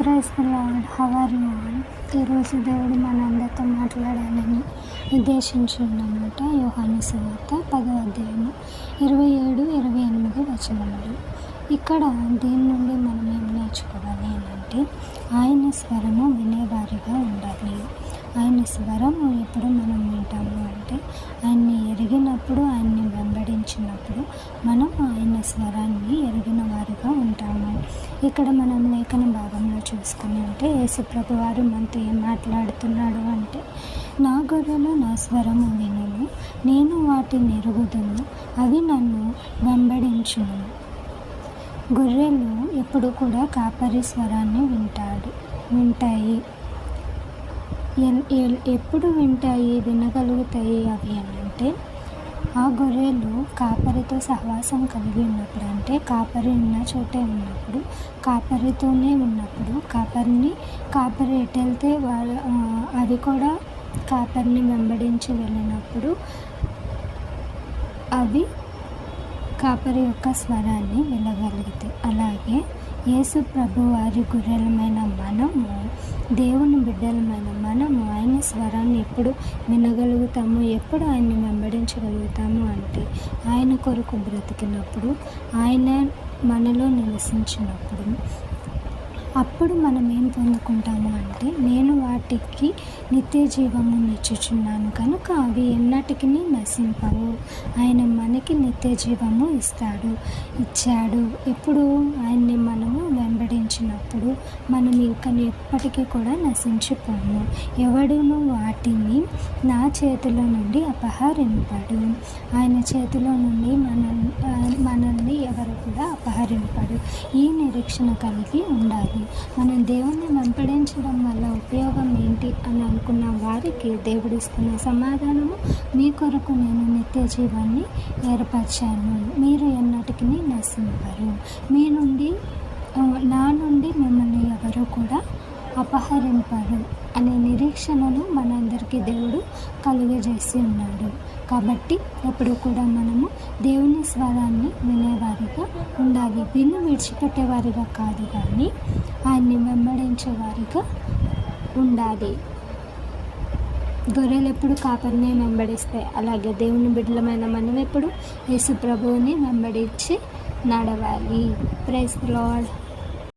Praise the Lord. How are you all? ఈరోజు దేవుడు మనందరితో మాట్లాడాలని ఉద్దేశించి ఉన్నమాట. యోహాను సువార్త 10వ అధ్యాయము 27-28 వచనములు. ఇక్కడ దీని నుండి మనం ఏం నేర్చుకోవాలి అంటే, ఆయన స్వరము వినేవారిగా ఉండాలి. ఆయన స్వరము ఎప్పుడు మనం వింటాము అంటే, ఆయన్ని ఎరిగినప్పుడు, ఆయన్ని వెంబడించినప్పుడు మనం ఆయన స్వరాన్ని ఎరిగిన వారిగా ఉంటాము. ఇక్కడ మనం లేఖన భాగంలో చూసుకుని అంటే, యేసుప్రభు వారు మనతో ఏం మాట్లాడుతున్నాడు అంటే, నా గొర్రెలు నా స్వరము వినును, నేను వాటిని ఎరుగుదును, అవి నన్ను వెంబడించును. గొర్రెలు ఎప్పుడు కూడా కాపరి స్వరాన్ని వింటాయి. ఎప్పుడు వినగలుగుతాయి అవి అంటే, ఆ గొర్రెలు కాపరితో సహవాసం కలిగి ఉన్నప్పుడు, అంటే కాపరి ఉన్న చోటే ఉన్నప్పుడు, కాపరితోనే ఉన్నప్పుడు, కాపరి ఎటు వెళ్తే అవి కూడా కాపరిని వెంబడించి వెళ్ళినప్పుడు అవి కాపరి యొక్క స్వరాన్ని వినగలుగుతాయి. అలాగే యేసు ప్రభు వారి గొర్రెలమైన మనము, దేవుని బిడ్డలమైన మనము ఆయన స్వరాన్ని ఎప్పుడు వినగలుగుతాము, ఎప్పుడు ఆయన్ని వెంబడించగలుగుతాము అంటే, ఆయన కొరకు బ్రతికినప్పుడు, ఆయన మనలో నివసించినప్పుడు. అప్పుడు మనం ఏం పొందుకుంటాము అంటే, నేను వాటికి నిత్య జీవము నిచ్చుచున్నాను కనుక అవి ఎన్నటికీ నశింపవు. ఆయన మనకి నిత్య జీవము ఇచ్చాడు. ఎప్పుడు ఆయన్ని మనము వెంబడించినప్పుడు మనం ఇంకా ఎప్పటికీ కూడా నశించిపోము. ఎవడును వాటిని నా చేతిలో నుండి అపహరింపడు. ఆయన చేతిలో నుండి మనల్ని ఎవరు కూడా అపహరింపడు. ఈ నిరీక్షణ కలిగి ఉండాలి. మనం దేవుణ్ణి వెంబడించడం వల్ల ఉపయోగం ఏంటి అని అనుకున్న వారికి దేవుడిస్తున్న సమాధానము, మీ కొరకు నేను నిత్య జీవాన్ని ఏర్పరిచాను, మీరు ఎన్నటికీ నశింపరు, నా నుండి మిమ్మల్ని ఎవరు కూడా అపహరింపరు అనే నిరీక్షణను మనందరికీ దేవుడు కలుగజేసి ఉన్నాడు. కాబట్టి ఎప్పుడు కూడా మనము దేవుని స్వరాన్ని వినేవారిగా ఉండాలి. విడిచిపెట్టేవారిగా కాదు, కానీ ఆయన్ని వెంబడించేవారిగా ఉండాలి. గొర్రెలు ఎప్పుడు కాపరిని వెంబడిస్తాయి, అలాగే దేవుని బిడ్డలమైన మనం ఎప్పుడు యేసు ప్రభువుని వెంబడించి నడవాలి. Praise the lord.